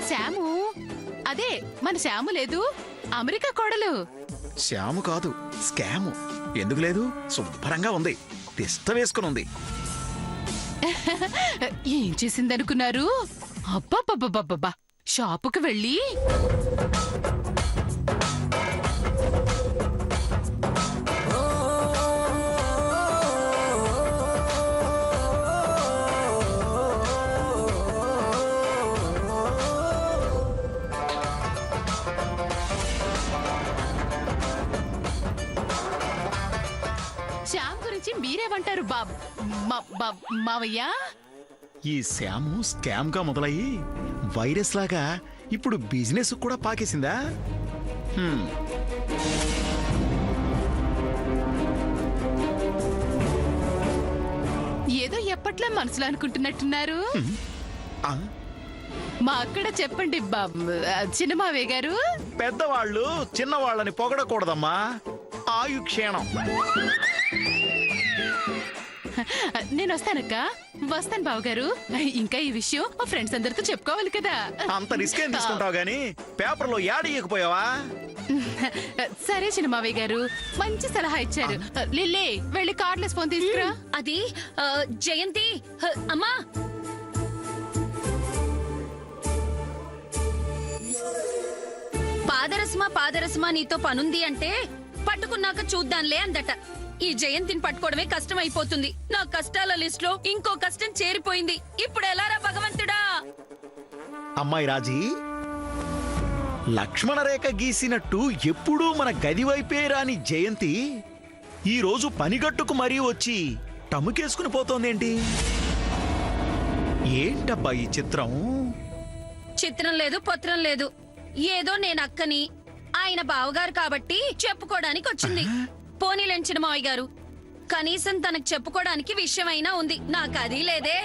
శ్యాము అదే మన శ్యాము లేదు, అమెరికా కోడలు. శ్యాము కాదు, స్కాము. ఎందుకు లేదు? శుభ్రంగా ఉంది, తిష్ట వేసుకుని ఉంది. ఏం చేసిందనుకున్నారు? అబ్బబ్బబ్బబ్బబ్బా, షాపుకు వెళ్ళి శ్యామ్ గురించి మీరేమంటారు మావయ్య? ఈ శ్యాము స్కామ్ గా మొదలయ్యి వైరస్ లాగా ఇప్పుడు బిజినెస్ కూడా పాకేసిందా? ఏదో ఎప్పట్లా మనసులో అనుకుంటున్నట్టున్నారు. మా అక్కడ చెప్పండి చిన్నమావయ్య గారు. పెద్దవాళ్ళు చిన్నవాళ్ళని పొగడకూడదమ్మా, ఆయుక్షేణం. నేను వస్తానక్క, వస్తాను బావగారు. ఇంకా ఈ విషయం మా ఫ్రెండ్స్ అందరితో చెప్పుకోవాలి కదా. అంత రిస్క్ ఏం తీసుకుంటావు గానీ పేపర్లో యాడ్ ఇయ్యకపోయావా? సరే చిన్నమావయ్య గారు, మంచి సలహా ఇచ్చారు. లిల్లీ, వెళ్ళి కార్డ్లెస్ ఫోన్ తీసుకురా. అది జయంతి అమ్మా. పాదరసమా నీతో పనుంది అంటే పట్టుకున్నాక చూద్దాంలే అందట. ఈ జయంతిని పట్టుకోవడమే కష్టం అయిపోతుంది. నా కష్టాల లిస్ట్ లో ఇంకో కష్టం చేరిపోయింది. ఇప్పుడు ఎలారా భగవంతుడా? అమ్మాయి రాజీ, లక్ష్మణ రేఖ గీసినట్టు ఎప్పుడూ మన గది వైపే రాని జయంతి ఈ రోజు పనిగట్టుకు మరీ వచ్చి టముకేసుకుని పోతోందేంటి? ఏంటబ్బా ఈ చిత్రం? చిత్రం లేదు, పత్రం లేదు. ఏదో నేను అక్కని, ఆయన బావగారు కాబట్టి చెప్పుకోవడానికి వచ్చింది. పోనీలెంచిన మావయ్య గారు, కనీసం తనకు చెప్పుకోవడానికి విషయమైనా ఉంది. నాకు అది లేదే.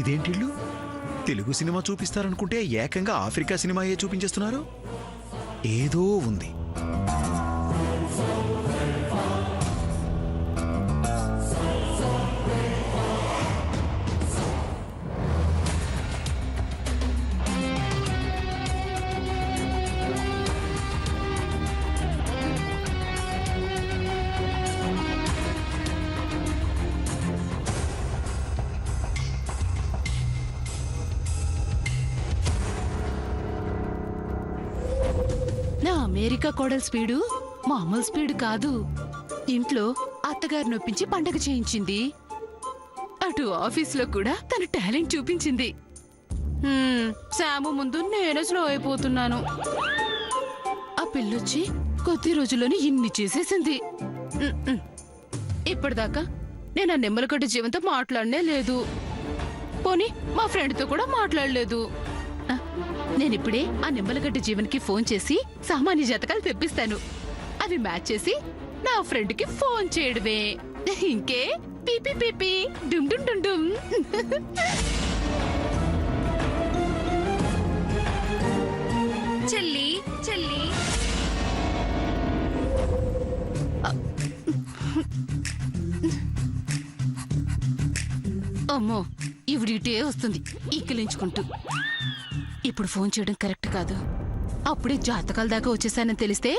ఇదేంటిళ్ళు తెలుగు సినిమా చూపిస్తారనుకుంటే ఏకంగా ఆఫ్రికా సినిమాయే చూపించేస్తున్నారు. ఏదో ఉంది. నా అమెరికా కోడల్ స్పీడు మామూలు స్పీడ్ కాదు. ఇంట్లో అత్తగారు నొప్పించి పండగ చేయించింది, అటు ఆఫీసులో కూడా తన టాలెంట్ చూపించింది. శాము ముందు నేనే స్లో అయిపోతున్నాను. ఆ పిల్లొచ్చి కొద్ది రోజుల్లోనే ఇన్ని చేసేసింది. ఇప్పటిదాకా నేను ఆ నిమ్మలగడ్డ జీవంతో మాట్లాడనే లేదు. పోనీ మా ఫ్రెండ్తో కూడా మాట్లాడలేదు. నేనిప్పుడే ఆ నిమ్మలగడ్డ జీవన్కి ఫోన్ చేసి సామాన్య జాతకాలు తెప్పిస్తాను. అవి మ్యాచ్ చేసి నా ఫ్రెండ్కి ఫోన్ చేయడమే. ఇంకే పీపీ పీపీ డుమ్ డుమ్ డుమ్ డుమ్. చెల్లి చెల్లి, అమ్మో, ఇవిడిటే వస్తుంది ఈకిలించుకుంటూ. ఇప్పుడు ఫోన్ చేయడం కరెక్ట్ కాదు. అప్పుడే జాతకాల దాకా వచ్చేసానని తెలిస్తే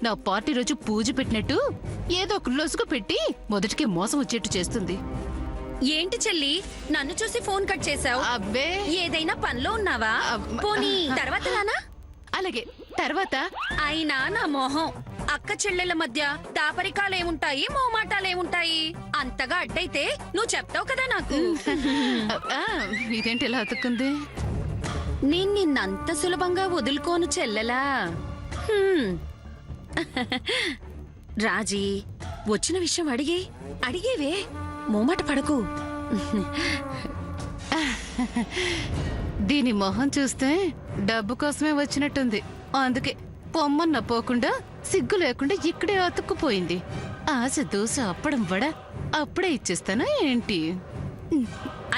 నా పార్టీ రోజు పూజ పెట్టినట్టు ఏదో ఒక లొసుగు పెట్టి మొదటికే మోసం వచ్చేట్టు చేస్తుంది. ఏంటి చెల్లి నన్ను చూసి ఫోన్ కట్ చేసావు? అబ్బే, ఏదైనా పనిలో ఉన్నావా? పోనీ తర్వాత రానా? అలాగే తర్వాత. అయినా నా మొహం, అక్క చెల్లెల మధ్య దాపరికాలేముంటాయి, మోమాటాలేముంటాయి? అంతగా అడ్డైతే నువ్వు చెప్తావు కదా నాకు. ఇదేంటి ఇలా అతుక్కుంది? నేను నిన్నంత సులభంగా వదులుకోను చెల్లెలా. రాజీ, వచ్చిన విషయం అడిగేవే, మోమాట పడకు. దీని మొహం చూస్తే డబ్బు కోసమే వచ్చినట్టుంది. అందుకే పొమ్మన్న పోకుండా సిగ్గు లేకుండా ఇక్కడే అతుక్కుపోయింది. ఆశ దోశ అప్పడం వడ అప్పుడే ఇచ్చేస్తానా ఏంటి?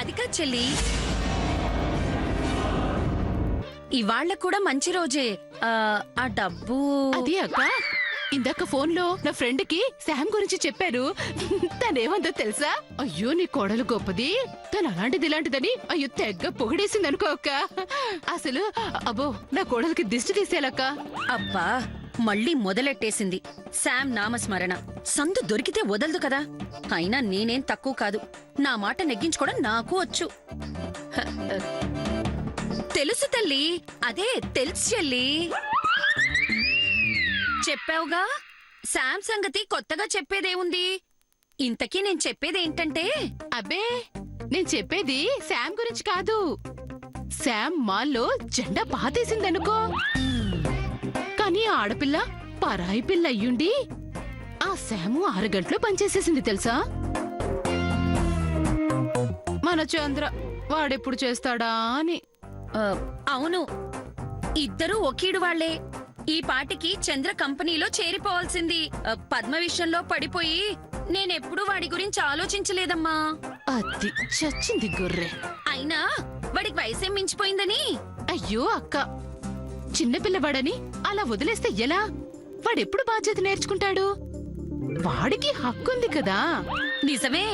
అదికా చెల్లి, ఇవాళ్ళ కూడా మంచి రోజే. ఆ డబ్బు అది అక్క ఇందాక ఫోన్ లో నా ఫ్రెండ్ కి శామ్ గురించి చెప్పారు. తనేమందో తెలుసా? అయ్యో నీ కోడలు గొప్పది, తను అలాంటిది ఇలాంటిదని అయ్యో తెగ్గ పొగిడేసింది అనుకో అక్క. అసలు అబ్బో నా కోడలికి దిష్టి తీసేలక్క. అబ్బా మళ్ళీ మొదలెట్టేసింది శామ్ నామస్మరణ. సందు దొరికితే వదలదు కదా. అయినా నేనేం తక్కువ కాదు, నా మాట నెగ్గించుకోవడం నాకు వచ్చు. తెలుసు తల్లి, అదే తెలుసు చెల్లి. చెప్పావుగా శామ్ సంగతి కొత్తగా చెప్పేదేముంది. ఇంతకీ నేను చెప్పేదేంటంటే, అబ్బే నేను చెప్పేది శామ్ గురించి కాదు. శామ్ మాల్లో జెండా పాతేసిందనుకో, కానీ ఆడపిల్ల పరాయి పిల్ల అయ్యుండి ఆ శాము 6 గంటలు పనిచేసేసింది తెలుసా. మన చంద్ర వాడెప్పుడు చేస్తాడా అని. అవును, ఇద్దరూ ఒకీడు వాళ్లే. ఈ పాటికి చంద్ర కంపెనీలో చేరిపోవాల్సింది. పద్మ విషయంలో పడిపోయి నేనెప్పుడు వాడి గురించి ఆలోచించలేదమ్మా. అది చచ్చింది గొర్రె. అయినా వాడికి వయసేం మించిపోయిందని. అయ్యో అక్క, చిన్నపిల్లవాడని అలా వదిలేస్తే ఎలా? వాడెప్పుడు బాధ్యత నేర్చుకుంటాడు? వాడికి హక్కుంది కదా. నిజమే,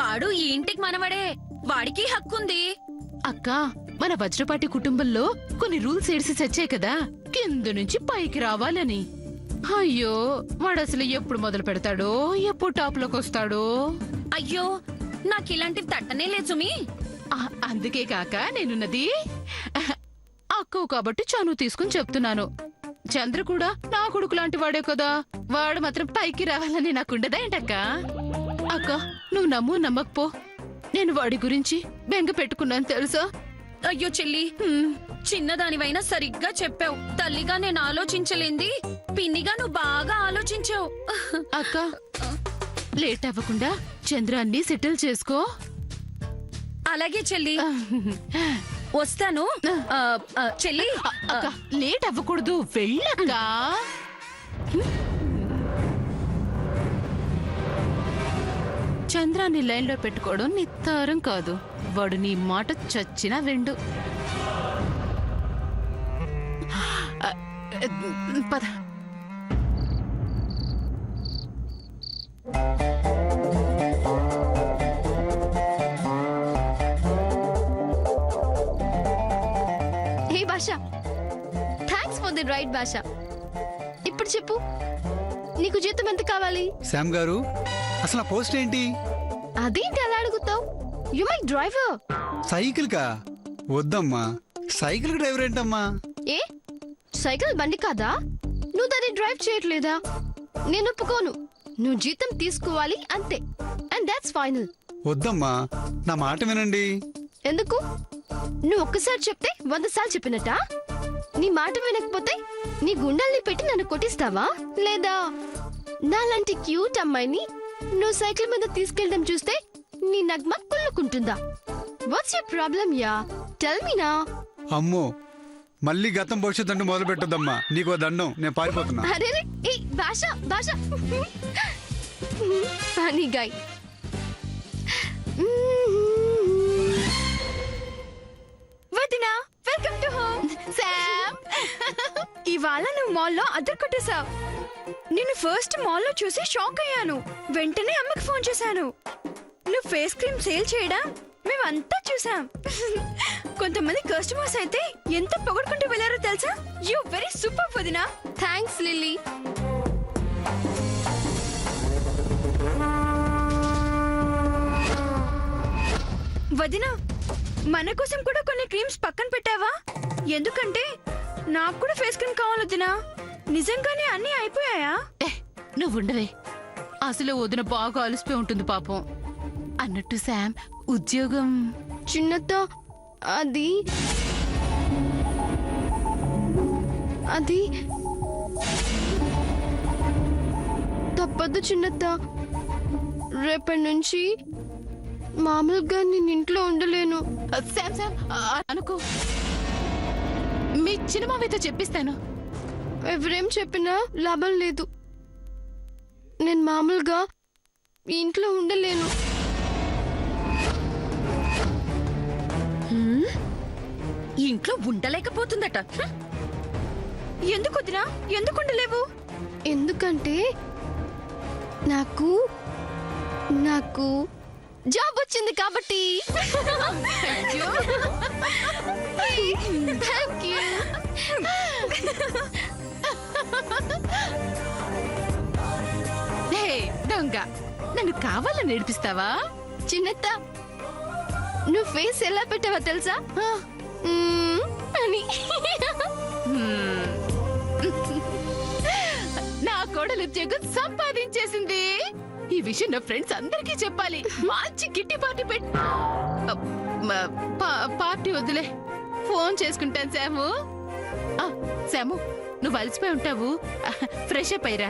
వాడు ఈ ఇంటికి మనవడే, వాడికి హక్కుంది. అక్క మన వజ్రపాటి కుటుంబంలో కొన్ని రూల్స్ ఏడిసి చచ్చాయి కదా, కింద నుంచి పైకి రావాలని. అయ్యో వాడసలు ఎప్పుడు మొదలు పెడతాడో, ఎప్పుడు టాప్ లోకి వస్తాడో. అయ్యో నాకిలాంటివి తట్టనే లేదు సుమి. అందుకే కాక నేనున్నది. అక్కవు కాబట్టి చనువు తీసుకుని చెప్తున్నాను. చంద్ర కూడా నా కొడుకు లాంటి వాడే కదా, వాడు మాత్రం పైకి రావాలని నాకుండదా ఏంటక్క? అక్క నువ్వు నమ్ము నమ్మకపో, నేను వాడి గురించి బెంగ పెట్టుకున్నాను తెలుసా. అయ్యో చెల్లి, చిన్నదానివైనా సరిగ్గా చెప్పావు. తల్లిగా నేను ఆలోచించలేంది పిన్నిగా నువ్వు బాగా ఆలోచించావు. అక్క లేట్ అవ్వకుండా చంద్రాన్ని సెటిల్ చేసుకో. అలాగే చెల్లి, వస్తాను. చెల్లి అక్క లేట్ అవ్వకూడదు, వెళ్ళక్క. చంద్రాన్ని లైన్లో పెట్టుకోవడం నీ తరం కాదు. వాడు నీ మాట చచ్చినా వెండు. పద. హే భాషా, థ్యాంక్స్ ఫర్ ది రైట్ భాషా. ఇప్పుడు చెప్పు, నీకు జీతం ఎంత కావాలి? శామ్ గారు, అసలు ఆ పోస్ట్ ఏంటి? అదేంటి అలా అడుగుతావు? You my driver. సైకిల్ కా? వద్దమ్మా, సైకిల్ డ్రైవర్ ఏంటమ్మా? ఏ సైకిల్ బండి కాదా? నువ్వు దాన్ని డ్రైవ్ చేయట్లేదా? నేను ఒప్పుకోను. నువ్వు జీతం తీసుకోవాలి అంతే, అండ్ దాట్స్ ఫైనల్. వద్దమ్మా, నా మాట వినండి. ఎందుకు? నువ్వు ఒక్కసారి చెప్తే 100 సార్లు చెప్పినట్టా? నీ మాట వినకపోతే నీ గుండెల్ని పెట్టి నన్ను కొట్టిస్తావా? లేదా నాలాంటి క్యూట్ అమ్మాయిని నువ్వు సైకిల్ మీద తీసుకెళ్ళడం చూస్తే నీ నగ్మ కుళ్ళుకుంటుందా? వాట్స్ యువర్ ప్రాబ్లం యా? టెల్ మీ నా. అమ్మో, మళ్ళీ గతం భవిష్యత్తు అంటూ మొదలు పెట్టద్దమ్మా. నీకో దండం, నేను పారిపోతున్నా. అరే ఏ భాష భాష ఫనీ గాయ్. వదినా, వెల్కమ్ టు హోమ్. శామ్ ఇవాళ నువ్వు మాల్లో అద్దరు కొట్టేశావు. నేను ఫస్ట్ మాల్లో చూసి షాక్ అయ్యాను. వెంటనే అమ్మకి ఫోన్ చేశాను. నువ్వు ఫేస్ క్రీమ్ సేల్ చేయడం మేమంతా చూసాం. కొంతమంది కస్టమర్స్ అయితే ఎంత పొగడుకుంటూ వెళ్ళారో తెలుసా? యు వెరీ సూపర్ వదినా. Thanks lily. వదినా, మన కోసం కూడా కొన్ని క్రీమ్స్ పక్కన పెట్టావా? ఎందుకంటే నాకు కూడా ఫేస్ క్రీమ్ కావాలి వదినా. నిజంగానే అన్నీ అయిపోయాయా? నువ్వుండవే, అసలు వదిన బాగా అలసిపోయి ఉంటుంది పాపం. అన్నట్టు శామ్ ఉద్యోగం. చిన్నత్త, అది అది తప్పదు చిన్నత్త. రేపటి నుంచి మామూలుగా నేను ఇంట్లో ఉండలేను. శామ్ శామ్ అనుకో, మీ చిన్నమావితో చెప్పిస్తాను. ఎవరేం చెప్పినా లాభం లేదు. నేను మామూలుగా ఇంట్లో ఉండలేను. ఈ ఇంట్లో ఉండలేకపోతుందట. ఎందుకు వదినా ఎందుకు ఉండలేవు? ఎందుకంటే నాకు నాకు జాబ్ వచ్చింది కాబట్టి. Thank you. హే దొంగ, నన్ను కావాలని నేర్పిస్తావా? చిన్నత్త, నువ్వు ఫేస్ ఎలా పెట్టావో తెలుసా? అని. నా కోడలు ఉద్యోగం సంపాదించేసింది. ఈ విషయం నా ఫ్రెండ్స్ అందరికీ చెప్పాలి. మంచి కిట్టి పార్టీ పార్టీ వద్దులే, ఫోన్ చేసుకుంటాను శాము. శాము, నువ్వు అలసిపోయి ఉంటావు, ఫ్రెష్ అప్ అయ్యిరా.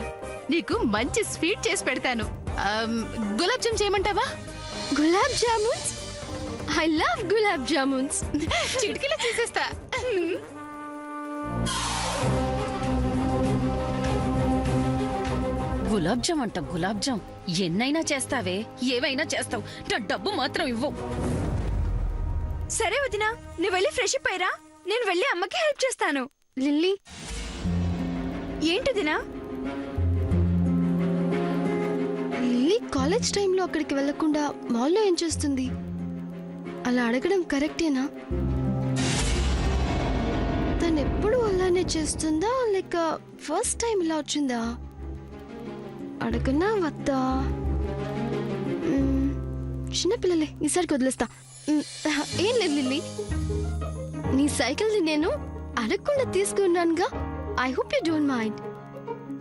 నీకు మంచి స్వీట్ చేసి పెడతాను. గులాబ్ జామ్ చేయమంటావా? గులాబ్ జామున్స్? I love gulab jamuns. చిటికీలో చేసేస్తా. గులాబ్ జామ్ అంట, గులాబ్ జామ్. ఎన్నైనా చేస్తావే, ఏవైనా చేస్తావు, నా డబ్బు మాత్రం ఇవ్వు. సరే వదినా, నువ్వు వెళ్ళి ఫ్రెష్ అప్ అయ్యిరా, నేను వెళ్ళి అమ్మకి హెల్ప్ చేస్తాను. లిల్లీ, ఏంటి వదినా? లిల్లీ కాలేజ్ టైంలో అక్కడికి వెళ్లకుండా మాల్లో ఏం చేస్తుంది? అలా అడగడం కరెక్టేనా? తను ఎప్పుడు అలానే చేస్తుందా, లేక ఫస్ట్ టైం ఇలా వచ్చిందా? అడగనా వద్దా? చిన్నపిల్లలే, ఈసారికి వదిలేస్తా. ఏం లేదు లిల్లీ, నీ సైకిల్ని నేను అడగకుండా తీసుకున్నానుగా. I hope you don't mind.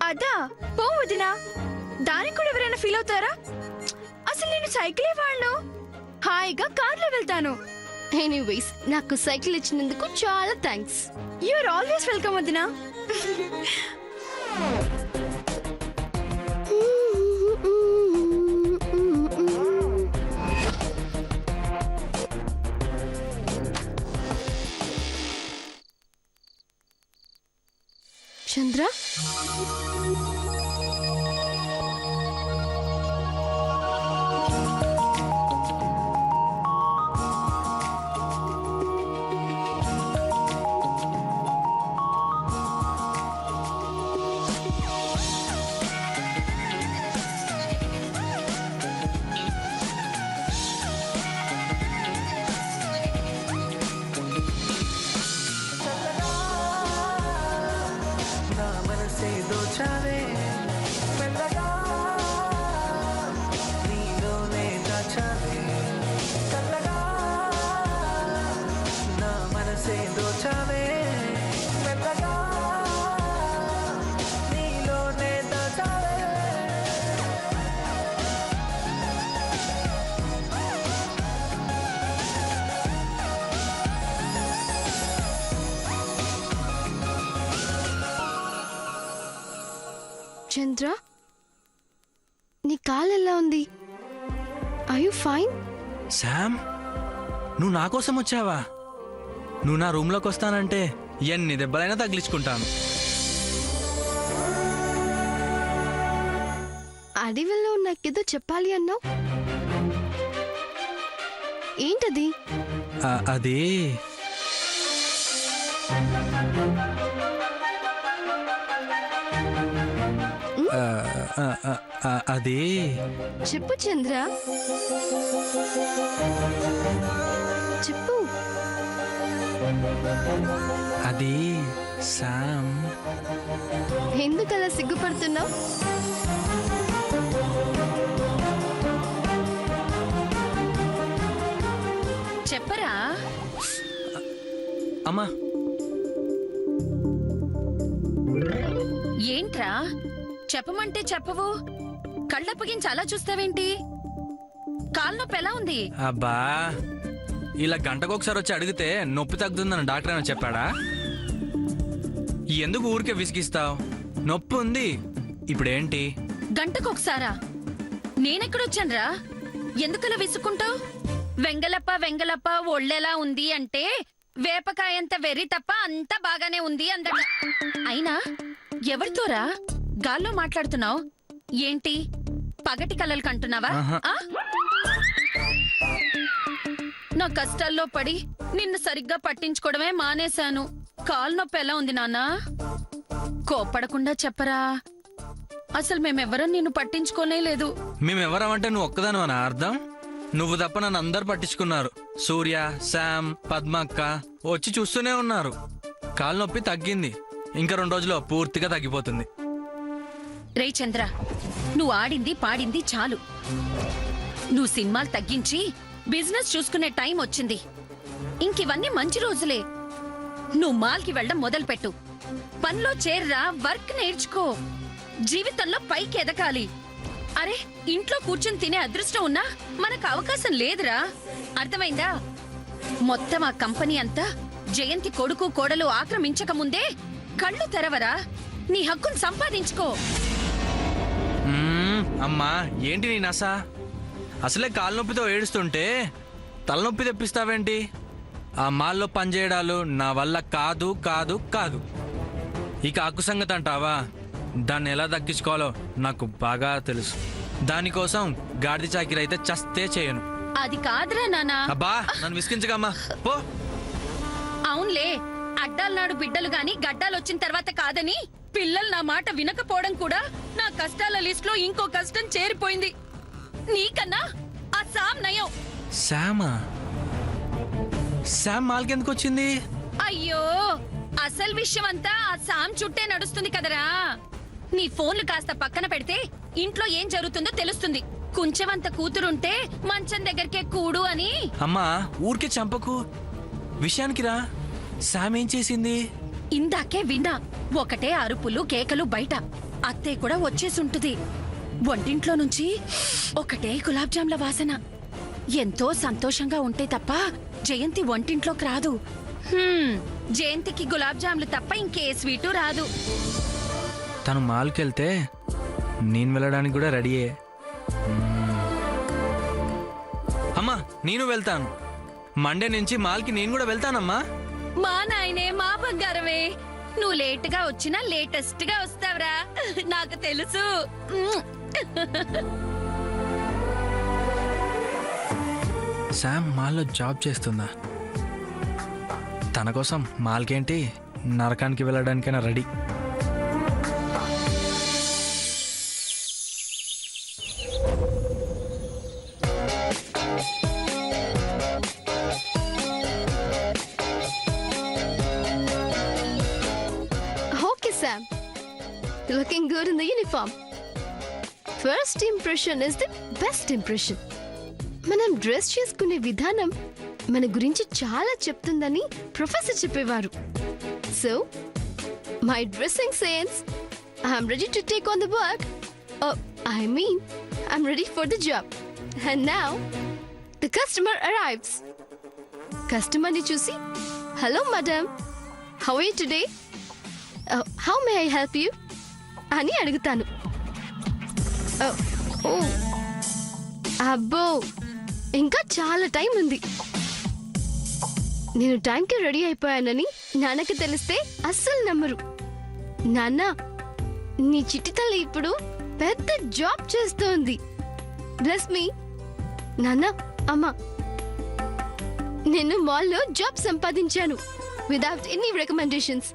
అదా, పో వదినా. దానికి కూడా ఎవరైనా ఫీల్ అవుతారా? అసలు నేను సైకిలే వాడను, హాయిగా కార్లో వెళ్తాను. ఎనీవేస్, నాకు సైకిల్ ఇచ్చినందుకు చాలా thanks. You are always welcome వదినా. చంద్ర, చంద్ర, నీ కాలు ఎలా ఉంది? Are you fine? శామ్, నువ్వు నా కోసం వచ్చావా? నువ్వు నా రూమ్లోకి వస్తానంటే ఎన్ని దెబ్బలైనా తగిలించుకుంటాను. అడవిలో నాకేదో చెప్పాలి అన్నావు, ఏంటది? అది అది చెప్పు చంద్ర, చెప్పు. అది శామ్. ఎందుకలా సిగ్గుపడుతున్నావు? చెప్పరా? అమ్మా, ఏంట్రా చెప్పమంటే చెప్పవు? కళ్ళప్పగించి అలా చూస్తావేంటి? కాలు నొప్పి ఎలా ఉంది? అబ్బా, ఇలా గంటకొకసారి వచ్చి అడిగితే నొప్పి తగ్గుతుందని డాక్టర్ ఏమైనా చెప్పాడా? ఎందుకు ఊరికే విసిగిస్తావు? నొప్పి ఉంది, ఇప్పుడేంటి? గంటకొకసారా? నేనెక్కడొచ్చాన్రా? ఎందుకలా విసుక్కుంటావు? వెంగలప్ప వెంగలప్ప ఒళ్ళెలా ఉంది అంటే వేపకాయంత వెర్రి తప్ప అంతా బాగానే ఉంది అందట. అయినా ఎవరితోరా గాల్లో మాట్లాడుతున్నావు? ఏంటి పగటి కలలు కంటున్నావా? ఆహా. ఆ? నా కష్టాల్లో పడి నిన్ను సరిగ్గా పట్టించుకోవడమే మానేశాను. కాలు నొప్పి ఎలా ఉంది నాన్న? కోప్పడకుండా చెప్పరా. అసలు మేమెవరం నిన్ను పట్టించుకోనే లేదు. మేమెవరమంటే నువ్వు ఒక్కదానివనా అర్థం? నువ్వు తప్ప నన్ను అందరు పట్టించుకున్నారు. సూర్య, శామ్, పద్మ అక్క వచ్చి చూస్తూనే ఉన్నారు. కాలు నొప్పి తగ్గింది, ఇంకా 2 రోజుల్లో పూర్తిగా తగ్గిపోతుంది. రే చంద్ర, నువ్వు ఆడింది పాడింది చాలు. నువ్వు సినిమాలు తగ్గించి బిజినెస్ చూసుకునే టైం వచ్చింది. ఇంకివన్నీ మంచి రోజులే. నువ్వు మాల్కి వెళ్ళడం మొదలుపెట్టు. పనిలో చేర్రా, వర్క్ నేర్చుకో. జీవితంలో పైకి ఎదగాలి. అరే, ఇంట్లో కూర్చొని తినే అదృష్టం ఉన్నా మనకు అవకాశం లేదురా. అర్థమైందా? మొత్తం ఆ కంపెనీ అంతా జయంతి కొడుకు కోడలు ఆక్రమించక ముందే కళ్ళు తెరవరా. నీ హక్కును సంపాదించుకో. అమ్మా, ఏంటి నీ నస? అసలే కాలు నొప్పితో ఏడుస్తుంటే తలనొప్పి తెప్పిస్తావేంటి? ఆ మాల్లో పనిచేయడాలు నా వల్ల కాదు కాదు కాదు. ఇక అక్కు సంగతి అంటావా? దాన్ని ఎలా దక్కించుకోవాలో నాకు బాగా తెలుసు. దానికోసం గాడిద చాకిరి అయితే చస్తే చేయను. అది కాదురా నానా. అబ్బా, నన్ను విసిగించగమ్మా పో. అవునులే, అడ్డాలనాడు బిడ్డలు గాని గడ్డాలు వచ్చిన తర్వాత కాదని పిల్లలు నా మాట వినకపోవడం కూడా నా కష్టాల లిస్ట్ లో ఇంకో కష్టం చేరిపోయింది. నీకన్నా ఆ సామ్ నయం. శామా? శామ్ మాల్కెందుకు వచ్చింది? అయ్యో, అసలు విషయం అంతా ఆ సామ్ చుట్టే నడుస్తుంది కదరా. నీ ఫోన్లు కాస్త పక్కన పెడితే ఇంట్లో ఏం జరుగుతుందో తెలుస్తుంది. కొంచెమంత కూతురుంటే మంచం దగ్గరికే కూడు అని. అమ్మా, ఊరికే చంపకు, విషయానికి రా. శామ్ ఏం చేసింది? ఇందాకే విన్నా. ఒకటే అరుపులు కేకలు బయట. అత్తయ్య కూడా వచ్చేసుంటుంది. వంటింట్లో నుంచి ఒకటే గులాబ్ జామ్ల వాసన. ఎంతో సంతోషంగా ఉంటే తప్ప జయంతి వంటింట్లోకి రాదు. జయంతికి గులాబ్ జామ్లు తప్ప ఇంకే స్వీటు రాదు. తను మాల్కెళ్తే నేను వెళ్ళడానికి కూడా రెడీయే. అమ్మా, నేను వెళ్తాను. మండే నుంచి మాల్కి నేను కూడా వెళ్తానమ్మా. మా నాయనే, మా బంగారమే. నువ్వు లేటుగా వచ్చినా లేటెస్ట్ గా వస్తావురా, నాకు తెలుసు. శామ్ మాల్లో జాబ్ చేస్తుందా? తన కోసం మాల్కేంటి, నరకానికి వెళ్ళడానికైనా ready. Okay, Sam. You're looking good in the uniform. First impression is the best impression. మనం డ్రెస్ చేసుకునే విధానం మన గురించి చాలా చెప్తుందని ప్రొఫెసర్ చెప్పేవారు. So my dressing sense, I'm ready to take on the work. I mean, I'm ready for the job. And now the customer arrives. కస్టమర్ని చూసి, hello madam, how are you today, how may I help you అని అడుగుతాను. అబ్బో, ఇంకా చాలా time ఉంది. నేను టైంకి రెడీ అయిపోయానని నాన్నకి తెలిస్తే అస్సలు నమ్మరు. నాన్న, నీ చిట్టి తల్లి ఇప్పుడు పెద్ద జాబ్ చేస్తోంది. Bless me. నాన్న, అమ్మ, నేను మాల్లో జాబ్ సంపాదించాను వితౌట్ ఎనీ రికమెండేషన్స్.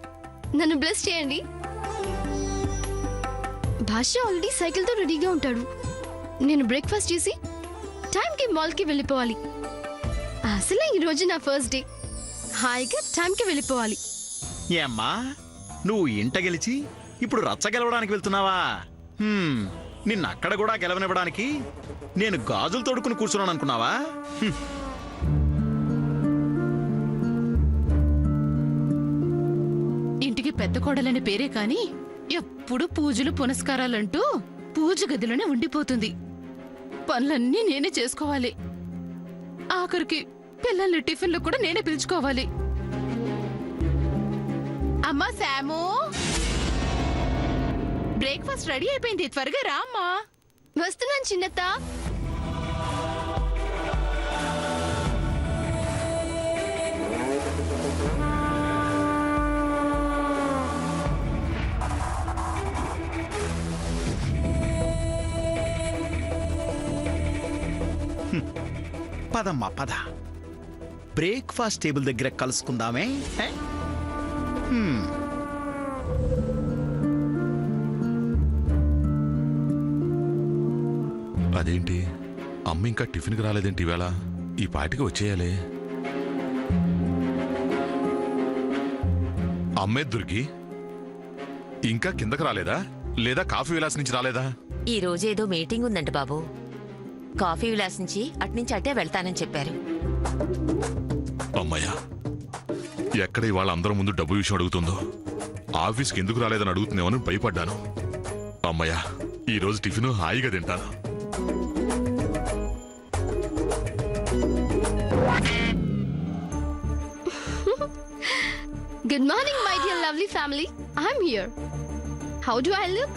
నన్ను బ్లెస్ చేయండి. భాష ఆల్రెడీ సైకిల్తో రెడీగా ఉంటాడు. నేను బ్రేక్ఫాస్ట్ చేసి టైంకి మాల్కి వెళ్ళిపోవాలి. అసలే ఈరోజు నా ఫస్ట్ డే. హాయిగా టైంకి వెళ్ళిపోవాలి. ఏమ్మా, నువ్వు ఇంట గెలిచి ఇప్పుడు రచ్చ గెలవడానికి వెళ్తున్నావా? నిన్న అక్కడ కూడా గెలవనివ్వడానికి నేను గాజులు తోడుకుని కూర్చున్నాను అనుకున్నావా? ఇంటికి పెద్ద కోడలని పేరే కాని ఎప్పుడు పూజలు పునస్కారాలంటూ పూజ గదిలోనే ఉండిపోతుంది. పనులన్నీ నేనే చేసుకోవాలి. ఆఖరికి పిల్లల్ని టిఫిన్లు కూడా నేనే పిలుచుకోవాలి. అమ్మా శాము, బ్రేక్ఫాస్ట్ రెడీ అయిపోయింది, త్వరగా రా అమ్మా. వస్తున్నాను చిన్నత్త. పదమ్మా పద. బ్రేక్ఫాస్ట్ టేబుల్ దగ్గర కలుసుకుందామే హే? అదేంటి అమ్మ ఇంకా టిఫిన్కి రాలేదేంటి ఈవేళ? ఈ పాటికి వచ్చేయాలి. అమ్మే దుర్గి ఇంకా కిందకి రాలేదా? లేదా కాఫీ విలాస్ నుంచి రాలేదా? ఈ రోజేదో మీటింగ్ ఉందంట బాబు. కాఫీ విలాస్ నుంచి అట్నుంచి అట్టే వెళ్తానని చెప్పారు. అమ్మయ్యా, ఎక్కడ ఇవాళ అందరం ముందు డబ్బు విషయం అడుగుతుందో. ఆఫీస్కి ఎందుకు రాలేదని అడుగుతుందేమని భయపడ్డాను. అమ్మయ్యా, ఈ రోజు టిఫిన్ హాయిగా తింటాను. Good morning, my dear lovely family. I'm here. How do I look?